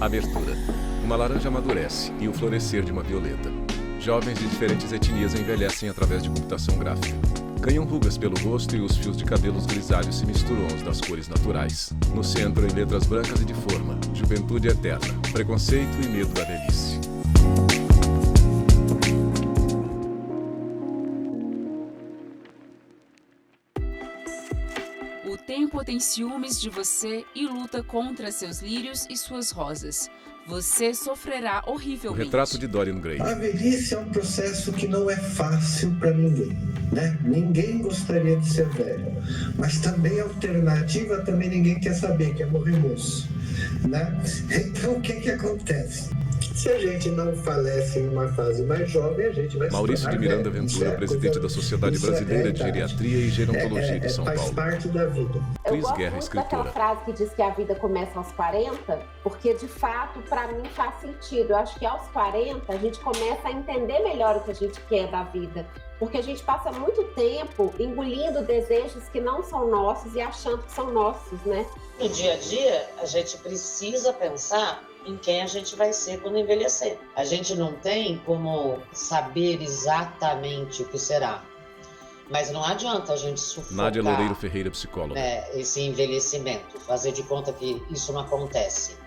Abertura. Uma laranja amadurece e o florescer de uma violeta. Jovens de diferentes etnias envelhecem através de computação gráfica. Ganham rugas pelo rosto e os fios de cabelos grisalhos se misturam aos das cores naturais. No centro, em letras brancas e de forma, juventude eterna, preconceito e medo da velhice. O tempo tem ciúmes de você e luta contra seus lírios e suas rosas. Você sofrerá O horrivelmente. retrato de Dorian Gray. A velhice é um processo que não é fácil para ninguém, né? Ninguém gostaria de ser velho, mas também a alternativa também ninguém quer saber, que é morrer moço, né? Então o que acontece? Se a gente não falece em uma fase mais jovem, a gente vai Maurício se tornar de Miranda velho. Ventura, presidente da Sociedade Brasileira de Geriatria e Gerontologia de São Faz Paulo. parte da vida. Eu Cris gosto Guerra, muito escritora. daquela frase que diz que a vida começa aos 40, porque de fato, para mim, faz sentido. Eu acho que aos 40 a gente começa a entender melhor o que a gente quer da vida. Porque a gente passa muito tempo engolindo desejos que não são nossos e achando que são nossos, né? No dia a dia, a gente precisa pensar em quem a gente vai ser quando envelhecer. A gente não tem como saber exatamente o que será. Mas não adianta a gente sufocar Nádia Loureiro Ferreira, psicóloga. esse envelhecimento, fazer de conta que isso não acontece.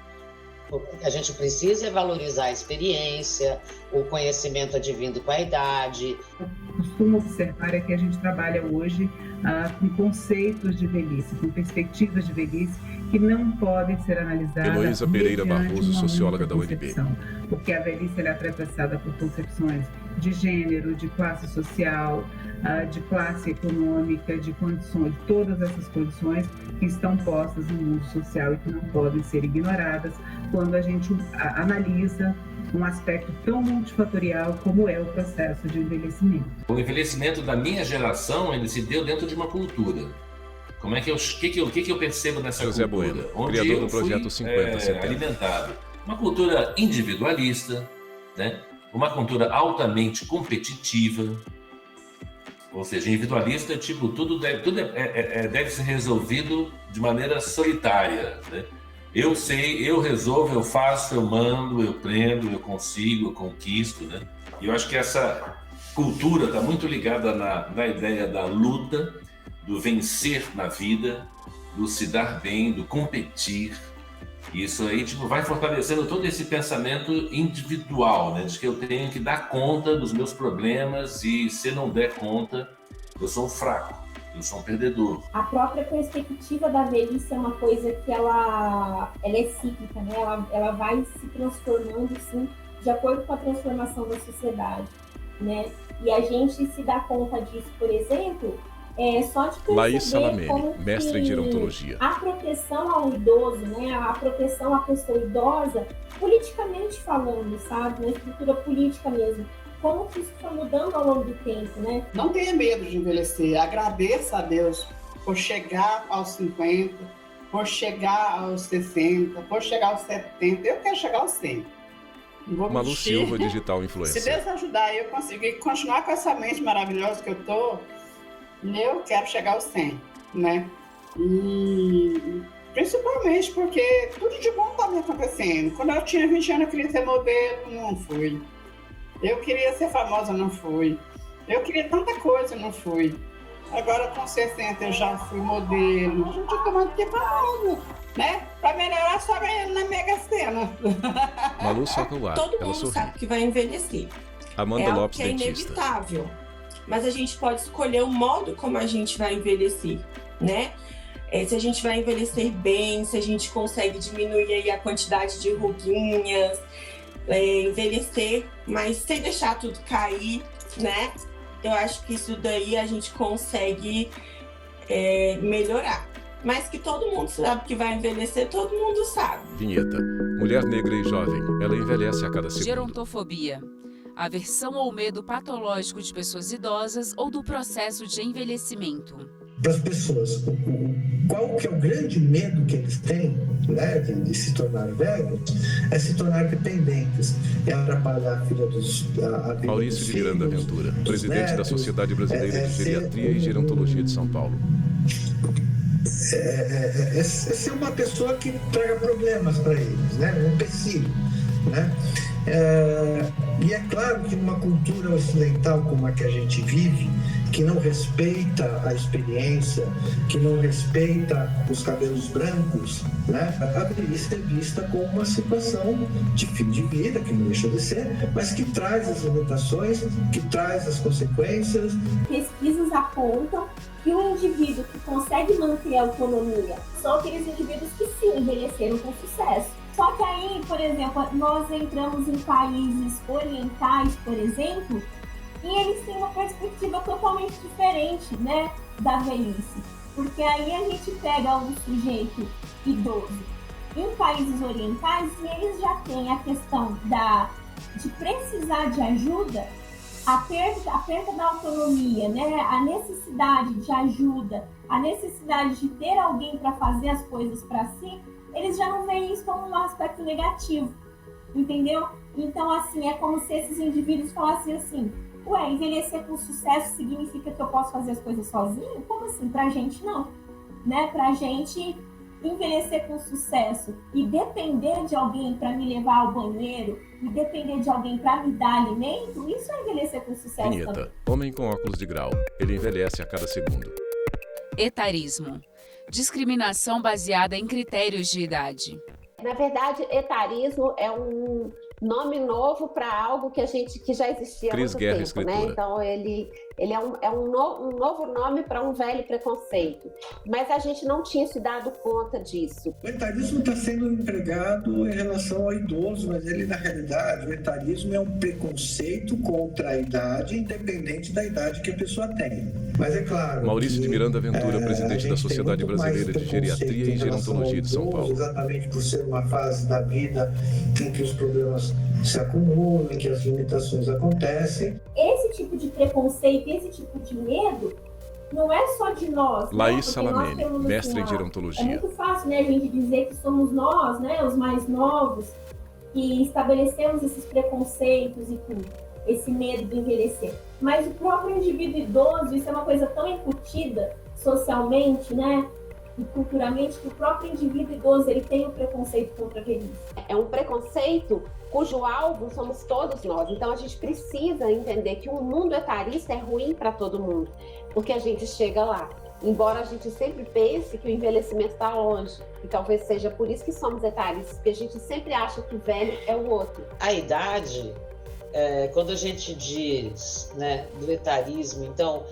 A gente precisa valorizar a experiência, o conhecimento advindo com a idade. Eu costumo observar é que a gente trabalha hoje com conceitos de velhice, com perspectivas de velhice que não podem ser analisadas. Heloísa Pereira mediante Barroso, uma socióloga da única UNB. concepção, porque a velhice ela é atravessada por concepções de gênero, de classe social, de classe econômica, de condições, todas essas condições que estão postas no mundo social e que não podem ser ignoradas quando a gente analisa um aspecto tão multifatorial como é o processo de envelhecimento. O envelhecimento da minha geração, ele se deu dentro de uma cultura. Como é que eu percebo nessa José cultura? Bueno, Onde criador eu do projeto fui, 50-70. alimentado. Uma cultura individualista, né? Uma cultura altamente competitiva, ou seja, individualista, tipo, tudo deve ser resolvido de maneira solitária, né? Eu sei, eu resolvo, eu faço, eu mando, eu prendo, eu consigo, eu conquisto, né? E eu acho que essa cultura está muito ligada na ideia da luta, do vencer na vida, do se dar bem, do competir. Isso aí, tipo, vai fortalecendo todo esse pensamento individual, né? De que eu tenho que dar conta dos meus problemas e se não der conta, eu sou um fraco. Eu sou um perdedor. A própria perspectiva da velhice é uma coisa que ela é cíclica, né? Ela vai se transformando, sim, de acordo com a transformação da sociedade, né? E a gente se dá conta disso, por exemplo, só de perceber Laís Salamene, como mestre em que gerontologia. a proteção ao idoso, né? A proteção à pessoa idosa, politicamente falando, sabe? Na estrutura política mesmo. Como que isso foi mudando ao longo do tempo, né? Não tenha medo de envelhecer. Agradeça a Deus por chegar aos 50, por chegar aos 60, por chegar aos 70. Eu quero chegar aos 100. Malu Silva, digital influencer. Se Deus ajudar, eu conseguir continuar com essa mente maravilhosa que eu tô, eu quero chegar aos 100, né? E principalmente porque tudo de bom tá me acontecendo. Quando eu tinha 20 anos, eu queria ser modelo, não fui. Eu queria ser famosa, não fui. Eu queria tanta coisa, não fui. Agora, com 60, eu já fui modelo. A gente tá mais do que famosa, né? Pra melhorar, só ganhando na Mega Sena. Malu soca o ar. Todo Ela mundo sorri. sabe que vai envelhecer. Amanda É algo Lopes, que é dentista. inevitável. Mas a gente pode escolher o modo como a gente vai envelhecer, né? Se a gente vai envelhecer bem, se a gente consegue diminuir aí a quantidade de ruguinhas, envelhecer, mas sem deixar tudo cair, né? Eu acho que isso daí a gente consegue melhorar. Mas que todo mundo sabe que vai envelhecer, todo mundo sabe. Vinheta. Mulher negra e jovem. Ela envelhece a cada segundo. Gerontofobia. Aversão ou medo patológico de pessoas idosas ou do processo de envelhecimento. Para as pessoas, qual que é o grande medo que eles têm, né, de se tornar velhos, é se tornar dependentes, é atrapalhar a vida a vida Maurício dos de Miranda filhos, Ventura, dos presidente da netos, Sociedade Brasileira de Geriatria e Gerontologia de São Paulo. ser uma pessoa que traga problemas para eles, né? Um empecilho, né? E é claro que numa cultura ocidental como a que a gente vive, que não respeita a experiência, que não respeita os cabelos brancos, né? A velhice é vista como uma situação de fim de vida, que não deixa de ser, mas que traz as limitações, que traz as consequências. Pesquisas apontam que um indivíduo que consegue manter a autonomia são aqueles indivíduos que sim envelheceram com sucesso. Só que aí, por exemplo, nós entramos em países orientais, por exemplo, e eles têm uma perspectiva totalmente diferente, né, da velhice. Porque aí a gente pega um sujeito idoso em países orientais e eles já têm a questão de precisar de ajuda, a perda da autonomia, né, a necessidade de ajuda, a necessidade de ter alguém para fazer as coisas para si, eles já não veem isso como um aspecto negativo, entendeu? Então, assim, é como se esses indivíduos falassem assim: ué, envelhecer com sucesso significa que eu posso fazer as coisas sozinho? Como assim? Pra gente, não. Né? Pra gente, envelhecer com sucesso e depender de alguém para me levar ao banheiro e depender de alguém para me dar alimento, isso é envelhecer com sucesso. Vinheta. Homem com óculos de grau. Ele envelhece a cada segundo. Etarismo. Discriminação baseada em critérios de idade. Na verdade, etarismo é um nome novo para algo que já existia há muito Guerra, tempo, escritora. né? Então ele é um novo nome para um velho preconceito. Mas a gente não tinha se dado conta disso. O etarismo está sendo empregado em relação ao idoso, mas ele, na realidade, o etarismo é um preconceito contra a idade, independente da idade que a pessoa tem. Mas é claro. Maurício de Miranda Ventura, presidente da Sociedade Brasileira de Geriatria e Gerontologia de São Paulo. Exatamente por ser uma fase da vida em que os problemas se acumulam, em que as limitações acontecem. Esse tipo de preconceito, esse tipo de medo, não é só de nós. Laís né? Salamene, mestre em gerontologia. É muito fácil, né, a gente dizer que somos nós, né, os mais novos, que estabelecemos esses preconceitos e tudo, esse medo de envelhecer. Mas o próprio indivíduo idoso, isso é uma coisa tão incutida socialmente, né, e culturalmente, que o próprio indivíduo idoso, ele tem um preconceito contra a velhice. É um preconceito cujo alvo somos todos nós. Então a gente precisa entender que o mundo etarista é ruim para todo mundo, porque a gente chega lá. Embora a gente sempre pense que o envelhecimento está longe. E talvez seja por isso que somos etaristas, porque a gente sempre acha que o velho é o outro. A idade, quando a gente diz, né, do etarismo, então,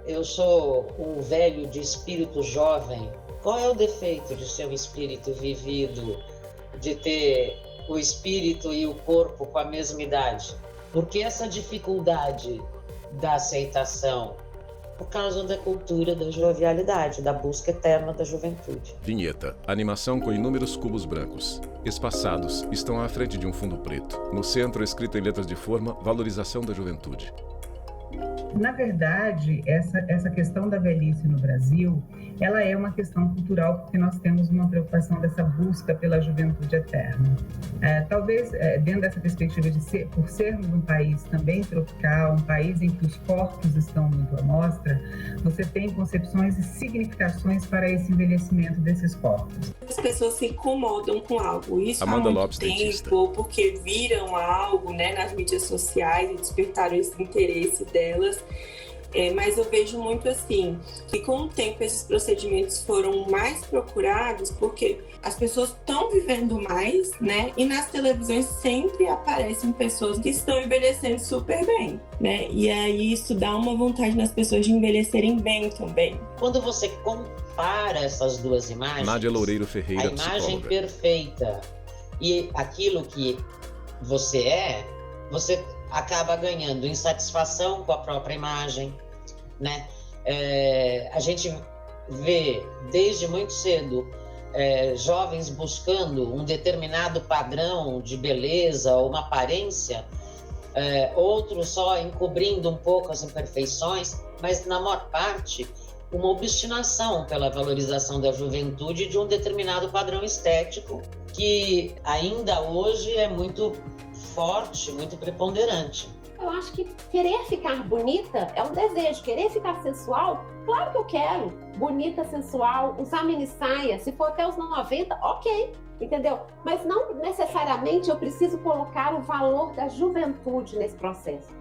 eu sou um velho de espírito jovem. Qual é o defeito de ser um espírito vivido, de ter o espírito e o corpo com a mesma idade? Por que essa dificuldade da aceitação? Por causa da cultura da jovialidade, da busca eterna da juventude. Vinheta. Animação com inúmeros cubos brancos. Espaçados, estão à frente de um fundo preto. No centro, escrito em letras de forma, valorização da juventude. Na verdade, essa questão da velhice no Brasil, ela é uma questão cultural, porque nós temos uma preocupação dessa busca pela juventude eterna. Talvez, dentro dessa perspectiva de por sermos um país também tropical, um país em que os corpos estão muito à mostra, você tem concepções e significações para esse envelhecimento desses corpos. As pessoas se incomodam com algo, isso Amanda há muito Lopes, tempo, dentista. porque viram algo, né, nas mídias sociais e despertaram esse interesse delas. Mas eu vejo muito assim, que com o tempo esses procedimentos foram mais procurados porque as pessoas estão vivendo mais, né? E nas televisões sempre aparecem pessoas que estão envelhecendo super bem, né? E aí isso dá uma vontade nas pessoas de envelhecerem bem também. Quando você compara essas duas imagens, Nádia Loureiro Ferreira, a imagem psicóloga. perfeita e aquilo que você você acaba ganhando insatisfação com a própria imagem, né? A gente vê desde muito cedo jovens buscando um determinado padrão de beleza ou uma aparência, outros só encobrindo um pouco as imperfeições, mas na maior parte uma obstinação pela valorização da juventude de um determinado padrão estético que ainda hoje é muito forte, muito preponderante. eu acho que querer ficar bonita é um desejo. Querer ficar sensual, claro que eu quero. Bonita, sensual, usar mini saia. Se for até os 90, ok. Entendeu? Mas não necessariamente eu preciso colocar o valor da juventude nesse processo.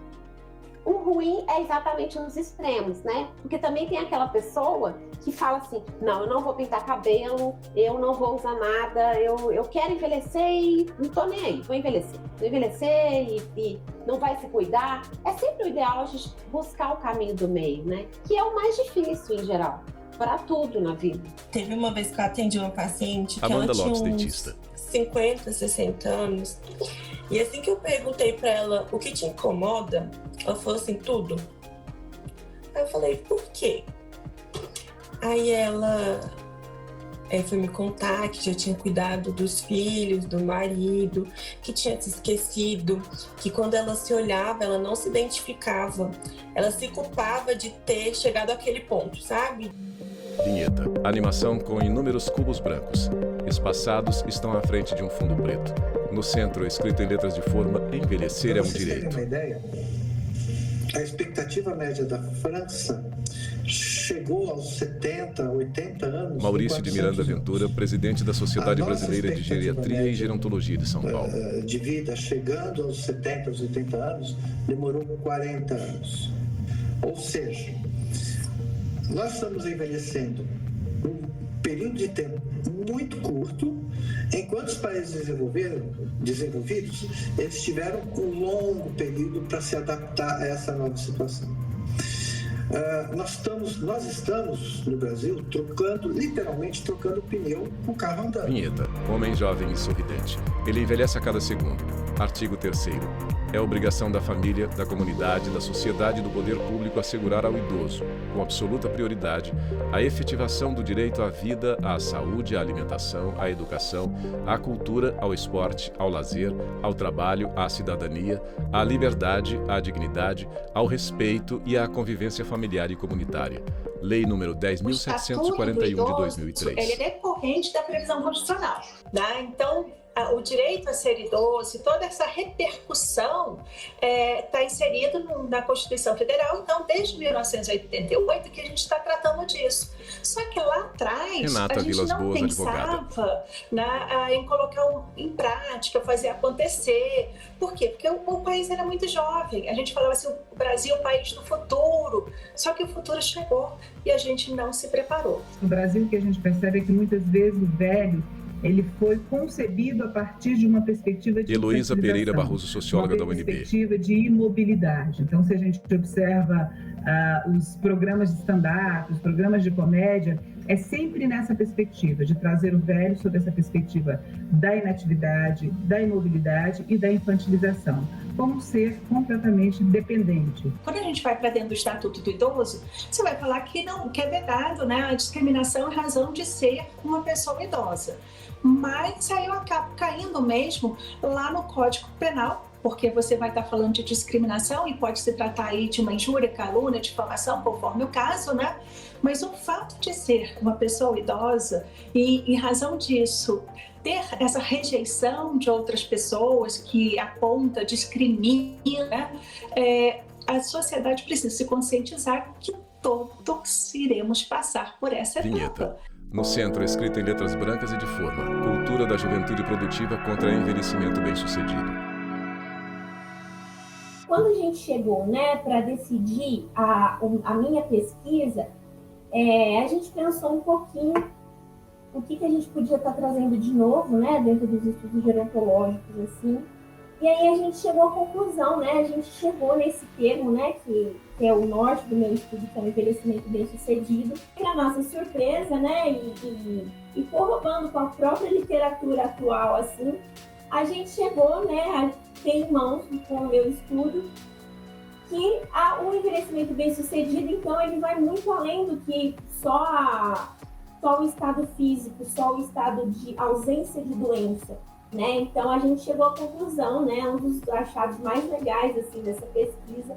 O ruim é exatamente nos extremos, né? Porque também tem aquela pessoa que fala assim, não, eu não vou pintar cabelo, eu não vou usar nada, eu quero envelhecer e não tô nem aí, vou envelhecer. Vou envelhecer e não vai se cuidar. É sempre o ideal a gente buscar o caminho do meio, né? Que é o mais difícil em geral, para tudo na vida. Teve uma vez que eu atendi uma paciente que Amanda ela tinha Lopes, uns dentista. 50, 60 anos. E assim que eu perguntei pra ela o que te incomoda, ela falou assim, tudo. Aí eu falei, por quê? Aí ela foi me contar que já tinha cuidado dos filhos, do marido, que tinha se esquecido, que quando ela se olhava, ela não se identificava. Ela se culpava de ter chegado àquele ponto, sabe? Vinheta. Animação com inúmeros cubos brancos. Espaçados estão à frente de um fundo preto. No centro, escrito em letras de forma, envelhecer é um direito. Pra vocês terem uma ideia, a expectativa média da França chegou aos 70, 80 anos. Maurício de Miranda Ventura, presidente da Sociedade Brasileira de Geriatria e Gerontologia de São Paulo. De vida, chegando aos 70, aos 80 anos, demorou 40 anos. Ou seja, nós estamos envelhecendo um período de tempo muito curto, enquanto os países desenvolvidos, eles tiveram um longo período para se adaptar a essa nova situação. Nós estamos no Brasil literalmente trocando pneu com o carro andando. Vinheta. Homem jovem e sorridente. Ele envelhece a cada segundo. Artigo 3º. É obrigação da família, da comunidade, da sociedade e do poder público assegurar ao idoso, com absoluta prioridade, a efetivação do direito à vida, à saúde, à alimentação, à educação, à cultura, ao esporte, ao lazer, ao trabalho, à cidadania, à liberdade, à dignidade, ao respeito e à convivência familiar e comunitária. Lei número 10.741 de 2003. Ele é decorrente da previsão constitucional, né? Então, o direito a ser idoso e toda essa repercussão está inserido na Constituição Federal, então desde 1988 que a gente está tratando disso. Só que lá atrás Renata a gente Vilas não Boas, pensava em colocar em prática, fazer acontecer. Por quê? Porque o país era muito jovem. A gente falava assim, o Brasil é o país do futuro. Só que o futuro chegou e a gente não se preparou. No Brasil, o que a gente percebe é que muitas vezes o velho ele foi concebido a partir de uma perspectiva de Heloísa Pereira Barroso, socióloga da UNB. Uma perspectiva de imobilidade. Então, se a gente observa os programas de stand-up, os programas de comédia, é sempre nessa perspectiva, de trazer o velho sob essa perspectiva da inatividade, da imobilidade e da infantilização, como um ser completamente dependente. Quando a gente vai para dentro do Estatuto do Idoso, você vai falar que é vedado, né, a discriminação em razão de ser uma pessoa idosa. Mas aí eu acabo caindo mesmo lá no Código Penal, porque você vai estar falando de discriminação e pode se tratar aí de uma injúria, calúnia, difamação, conforme o caso, né? Mas o fato de ser uma pessoa idosa e, em razão disso, ter essa rejeição de outras pessoas que aponta, discrimina, né? A sociedade precisa se conscientizar que todos iremos passar por essa etapa. Vinheta. No centro, escrito em letras brancas e de forma, cultura da juventude produtiva contra envelhecimento bem-sucedido. Quando a gente chegou, né, para decidir a minha pesquisa, a gente pensou um pouquinho o que a gente podia estar trazendo de novo, né, dentro dos estudos gerontológicos, assim. E aí a gente chegou à conclusão, né, a gente chegou nesse termo, né, que é o norte do meu estudo, que é o envelhecimento bem-sucedido. Para nossa surpresa, né, e corroborando com a própria literatura atual, assim, a gente chegou, né, a ter em mãos com o meu estudo que o envelhecimento bem-sucedido, então, ele vai muito além do que só o estado físico, só o estado de ausência de doença, né? Então, a gente chegou à conclusão, né, um dos achados mais legais, assim, dessa pesquisa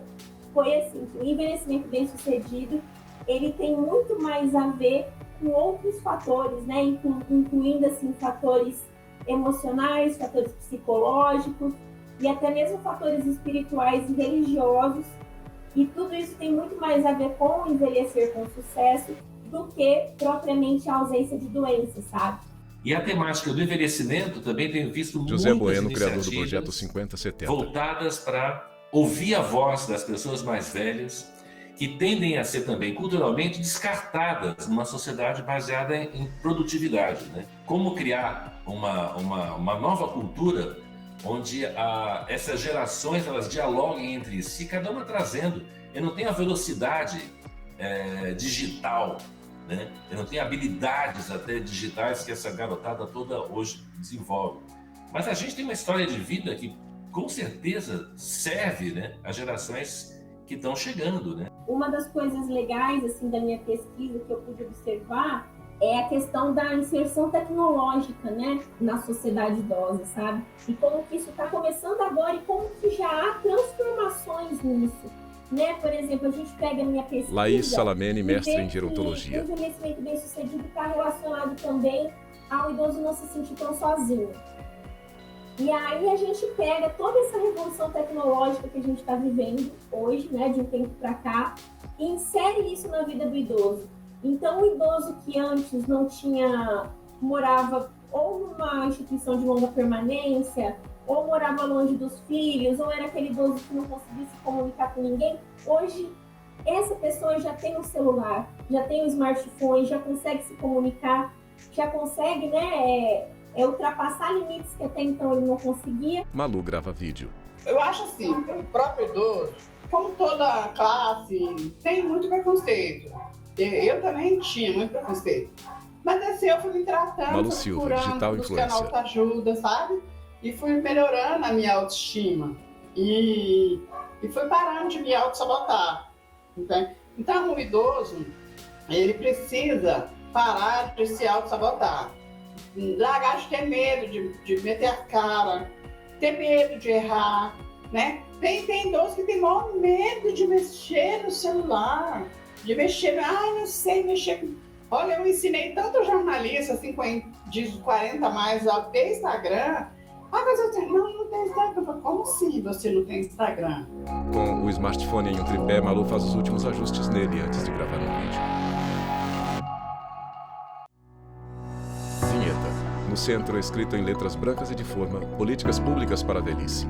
foi, assim, que o envelhecimento bem-sucedido, ele tem muito mais a ver com outros fatores, né, incluindo, assim, fatores emocionais, fatores psicológicos, e até mesmo fatores espirituais e religiosos. E tudo isso tem muito mais a ver com o envelhecer com sucesso do que propriamente a ausência de doenças, sabe? E a temática do envelhecimento também tem visto José muitas Bueno, criador do iniciativas projeto 5070. voltadas para ouvir a voz das pessoas mais velhas, que tendem a ser também culturalmente descartadas numa sociedade baseada em produtividade, né? Como criar uma nova cultura onde essas gerações elas dialoguem entre si, cada uma trazendo. Eu não tenho a velocidade digital, né? Eu não tenho habilidades até digitais que essa garotada toda hoje desenvolve. Mas a gente tem uma história de vida que com certeza serve, né, às gerações que estão chegando, né? Uma das coisas legais assim da minha pesquisa que eu pude observar é a questão da inserção tecnológica, né, na sociedade idosa, sabe? E como que isso está começando agora e como que já há transformações nisso, né? Por exemplo, a gente pega a minha pesquisa... Laís Salamene, mestre em que gerontologia. o envelhecimento bem-sucedido está relacionado também ao idoso não se sentir tão sozinho. E aí a gente pega toda essa revolução tecnológica que a gente está vivendo hoje, né, de um tempo para cá, e insere isso na vida do idoso. Então, o idoso que antes morava ou numa instituição de longa permanência, ou morava longe dos filhos, ou era aquele idoso que não conseguia se comunicar com ninguém, hoje essa pessoa já tem um celular, já tem um smartphone, já consegue se comunicar, já consegue, né, ultrapassar limites que até então ele não conseguia. Malu grava vídeo. Eu acho assim, o próprio idoso, como toda classe, tem muito preconceito. Eu também tinha muito preconceito. Mas assim, eu fui me tratando, Malu Silva, digital buscando influencer. autoajuda, sabe? E fui melhorando a minha autoestima. E fui parando de me auto-sabotar. Entende? Então, o idoso, ele precisa parar de se auto-sabotar. Largar de ter medo de meter a cara, ter medo de errar, né? Tem idosos que tem maior medo de mexer no celular, de mexer, não sei mexer. Olha, eu ensinei tanto jornalista, assim, de 40 mais a ter Instagram. Mas eu tenho, não tem Instagram. Como assim você não tem Instagram? Com o smartphone em um tripé, Malu faz os últimos ajustes nele antes de gravar um vídeo. Vinheta. No centro, escrito em letras brancas e de forma, políticas públicas para a velhice.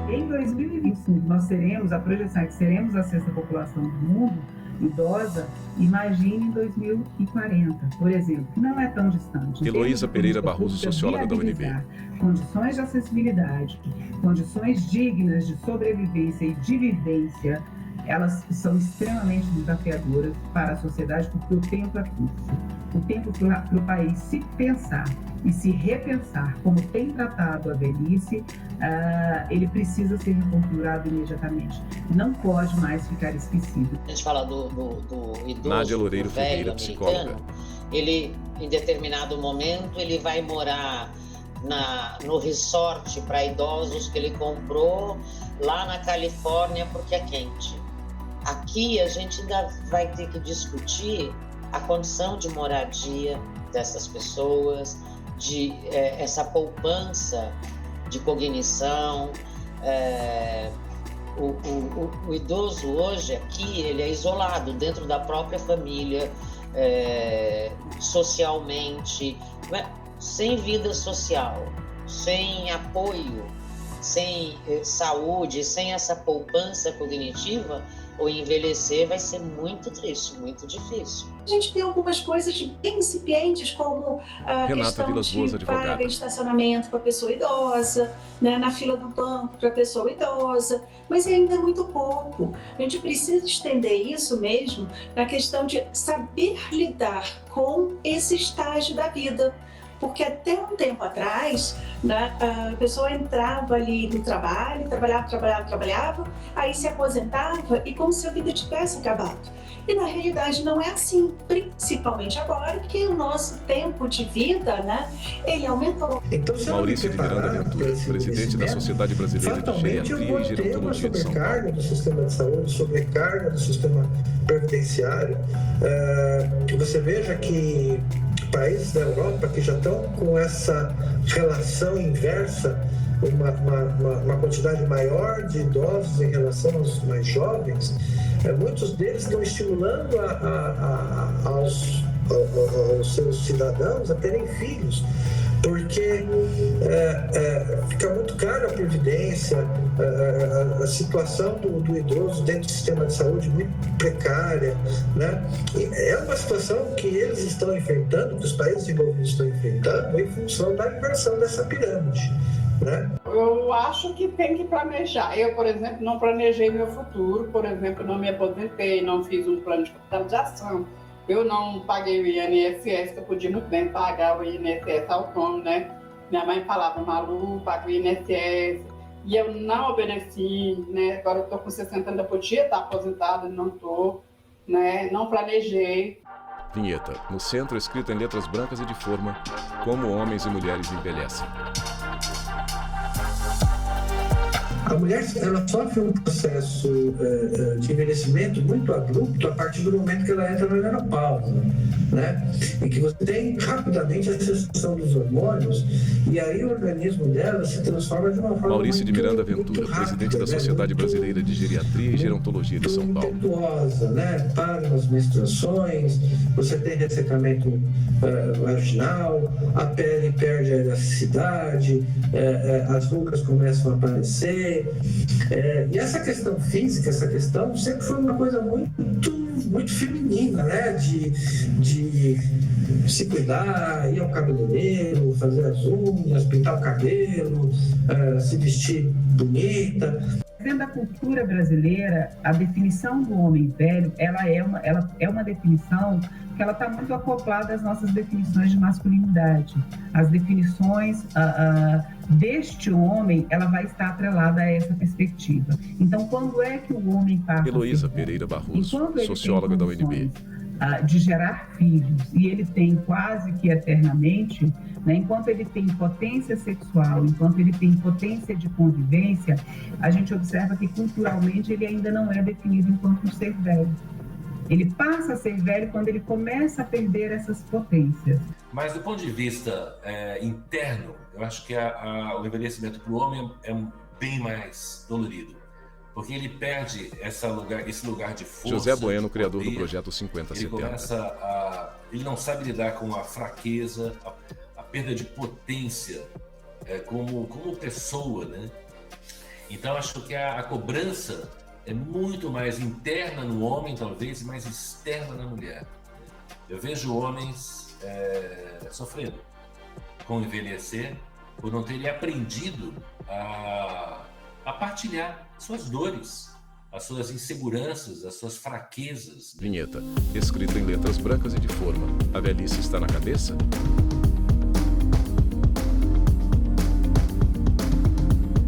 Em 2025, nós teremos a projeção que seremos a sexta população do mundo idosa. Imagine em 2040, por exemplo, que não é tão distante. Heloísa Pereira Barroso, socióloga da UNB. Condições de acessibilidade, condições dignas de sobrevivência e de vivência, elas são extremamente desafiadoras para a sociedade, porque o tempo é curto. O tempo para o país se pensar e se repensar como tem tratado a velhice, ele precisa ser reconfigurado imediatamente. Não pode mais ficar esquecido. A gente fala do idoso, Nádia Loureiro do velho Ferreira, psicóloga. americano. Ele, em determinado momento, ele vai morar no resort para idosos que ele comprou lá na Califórnia porque é quente. Aqui a gente ainda vai ter que discutir a condição de moradia dessas pessoas, essa poupança de cognição. O idoso hoje aqui, ele é isolado dentro da própria família, socialmente, sem vida social, sem apoio, sem saúde, sem essa poupança cognitiva. O envelhecer vai ser muito triste, muito difícil. A gente tem algumas coisas bem incipientes, como a Renata Vilas Boas, questão de vaga advogada. de estacionamento para a pessoa idosa, né, na fila do banco para a pessoa idosa, mas ainda é muito pouco. A gente precisa estender isso mesmo na questão de saber lidar com esse estágio da vida. Porque até um tempo atrás, né, a pessoa entrava ali no trabalho, trabalhava, aí se aposentava e como se a vida tivesse acabado. E na realidade não é assim, principalmente agora que o nosso tempo de vida, né, ele aumentou. Então, se Maurício de Miranda Ventura, presidente da Sociedade Brasileira de Geriatria e Gerontologia de São Paulo. Sobrecarga do sistema de saúde, sobrecarga do sistema previdenciário. Você veja que países da Europa que já estão com essa relação inversa, uma quantidade maior de idosos em relação aos mais jovens, muitos deles estão estimulando aos seus cidadãos a terem filhos, porque fica muito caro a previdência, a situação do idoso dentro do sistema de saúde muito precária, né? E é uma situação que eles estão enfrentando, que os países desenvolvidos estão enfrentando, em função da inversão dessa pirâmide, né? Eu acho que tem que planejar. Eu, por exemplo, não planejei meu futuro, por exemplo, não me aposentei, não fiz um plano de capitalização. Eu não paguei o INSS, que eu podia muito bem pagar o INSS autônomo, né? Minha mãe falava, Malu, paga o INSS. E eu não obedeci, né? Agora eu estou com 60 anos, eu podia estar aposentada, não estou, né? Não planejei. Vinheta. No centro, escrita em letras brancas e de forma, como homens e mulheres envelhecem. A mulher, ela sofre um processo de envelhecimento muito abrupto a partir do momento que ela entra na menopausa, né? E que você tem rapidamente a cessação dos hormônios e aí o organismo dela se transforma de uma forma Maurício de Miranda Ventura, presidente da Sociedade Brasileira de Geriatria e Gerontologia de São Paulo. Impetuosa, né? Param as menstruações, você tem ressecamento vaginal, a pele perde a elasticidade, as rugas começam a aparecer. E essa questão física, essa questão sempre foi uma coisa muito feminina, né? De se cuidar, ir ao cabeleireiro, fazer as unhas, pintar o cabelo, se vestir bonita. Dentro da cultura brasileira, a definição do homem velho, ela é uma definição que ela está muito acoplada às nossas definições de masculinidade. As definições deste homem, ela vai estar atrelada a essa perspectiva. Então, quando é que o homem passa Heloísa Pereira Barroso, socióloga da UNB. De gerar filhos, e ele tem quase que eternamente, né, enquanto ele tem potência sexual, enquanto ele tem potência de convivência, a gente observa que culturalmente ele ainda não é definido enquanto um ser velho. Ele passa a ser velho quando ele começa a perder essas potências. Mas do ponto de vista interno, eu acho que o envelhecimento para o homem é bem mais dolorido. Porque ele perde esse lugar de força. José Bueno, criador poder, do projeto 5070. Ele não sabe lidar com a fraqueza, a perda de potência como pessoa, né? Então acho que a cobrança é muito mais interna no homem, talvez, e mais externa na mulher. Eu vejo homens sofrendo com envelhecer por não terem aprendido a partilhar suas dores, as suas inseguranças, as suas fraquezas. Vinheta. Escrita em letras brancas e de forma. A velhice está na cabeça?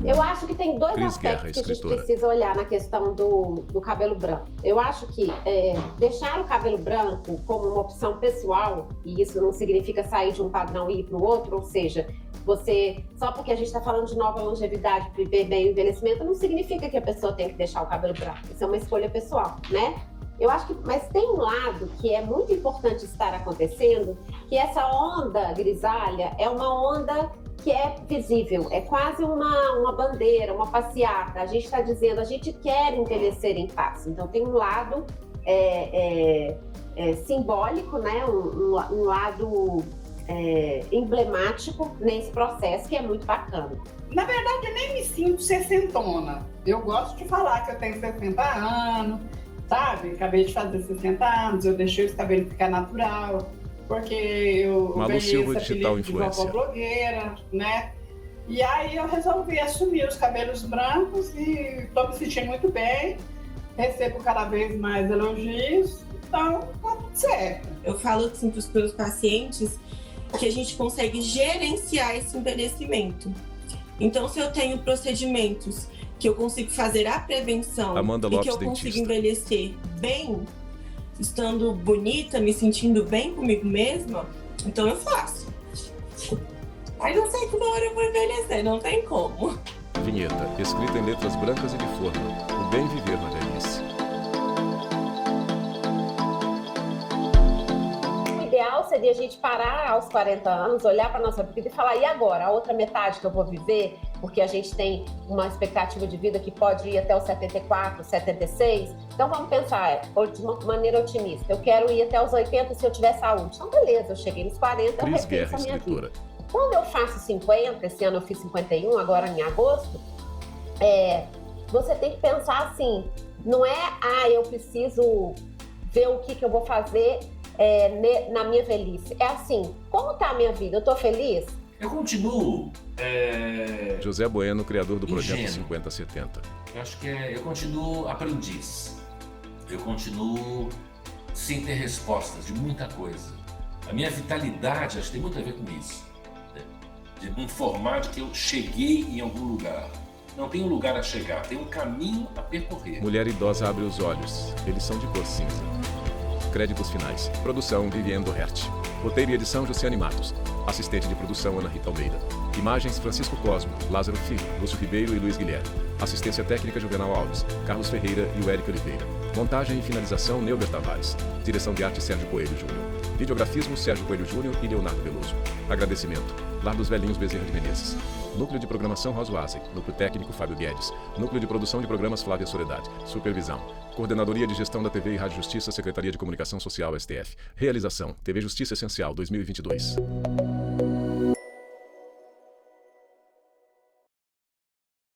Eu acho que tem dois aspectos que a gente precisa olhar na questão do cabelo branco. Eu acho que deixar o cabelo branco como uma opção pessoal, e isso não significa sair de um padrão e ir para o outro, ou seja, só porque a gente está falando de nova longevidade, viver bem o envelhecimento, não significa que a pessoa tem que deixar o cabelo branco. Isso é uma escolha pessoal, né? Eu acho que, mas tem um lado que é muito importante estar acontecendo, que essa onda grisalha é uma onda que é visível, é quase uma bandeira, uma passeata. A gente está dizendo, a gente quer envelhecer em paz. Então tem um lado simbólico, né? Um lado emblemático nesse processo, que é muito bacana. Na verdade, eu nem me sinto sessentona. Eu gosto de falar que eu tenho 60 anos, sabe? Acabei de fazer 60 anos, eu deixei esse cabelo ficar natural, porque eu ganhei essa apelido de vovó blogueira, né? E aí eu resolvi assumir os cabelos brancos e estou me sentindo muito bem, recebo cada vez mais elogios, então tá tudo certo. Eu falo assim para os meus pacientes que a gente consegue gerenciar esse envelhecimento. Então, se eu tenho procedimentos que eu consigo fazer a prevenção Amanda e Lopes, que eu dentista. consigo envelhecer bem, estando bonita, me sentindo bem comigo mesma, então eu faço. Mas eu sei que uma hora eu vou envelhecer, não tem como. Vinheta, escrita em letras brancas e de forma. O bem viver na velhice. O ideal seria a gente parar aos 40 anos, olhar para a nossa vida e falar, e agora? A outra metade que eu vou viver? Porque a gente tem uma expectativa de vida que pode ir até os 74, 76. Então vamos pensar de uma maneira otimista. Eu quero ir até os 80 se eu tiver saúde. Então beleza, eu cheguei nos 40, eu Cris repenso Guerra, a minha escritora. vida. Quando eu faço 50, esse ano eu fiz 51, agora em agosto, você tem que pensar assim, não é, eu preciso ver o que eu vou fazer na minha velhice. É assim, como tá a minha vida? Eu tô feliz? Eu continuo... José Bueno, criador do projeto ingênuo. 5070. Eu acho que eu continuo aprendiz. Eu continuo sem ter respostas de muita coisa. A minha vitalidade, acho que tem muito a ver com isso. Né? De me informar de que eu cheguei em algum lugar. Não tem um lugar a chegar, tem um caminho a percorrer. Mulher idosa abre os olhos. Eles são de cor cinza. Créditos finais. Produção Viviane Doherty. Roteiro e edição Jussiane Matos. Assistente de produção Ana Rita Almeida. Imagens Francisco Cosmo, Lázaro Filho, Lúcio Ribeiro e Luiz Guilherme. Assistência técnica Juvenal Alves, Carlos Ferreira e o Eric Oliveira. Montagem e finalização Neuber Tavares. Direção de arte Sérgio Coelho Júnior. Videografismo Sérgio Coelho Júnior e Leonardo Veloso. Agradecimento Lar dos Velhinhos Bezerra de Menezes. Núcleo de Programação Rosuazen. Núcleo Técnico Fábio Guedes. Núcleo de Produção de Programas Flávia Soledade. Supervisão Coordenadoria de Gestão da TV e Rádio Justiça, Secretaria de Comunicação Social, STF. Realização TV Justiça Essencial 2022.